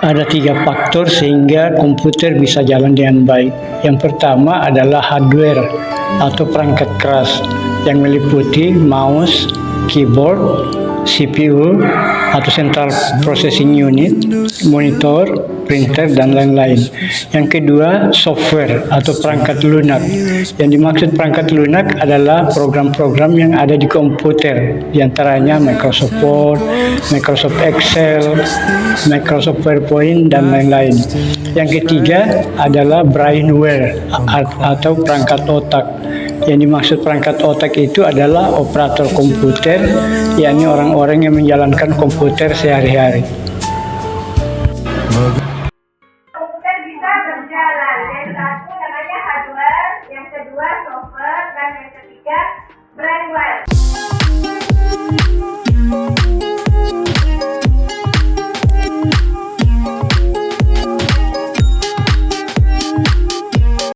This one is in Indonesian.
Ada 3 faktor sehingga komputer bisa jalan dengan baik. Yang pertama adalah hardware atau perangkat keras yang meliputi mouse, keyboard, CPU atau Central Processing Unit, monitor, printer, dan lain-lain. Yang kedua, software atau perangkat lunak. Yang dimaksud perangkat lunak adalah program-program yang ada di komputer, diantaranya Microsoft Word, Microsoft Excel, Microsoft PowerPoint, dan lain-lain. Yang ketiga adalah brainware atau perangkat otak. Yang dimaksud perangkat otak itu adalah operator komputer, yakni orang-orang yang menjalankan komputer sehari-hari.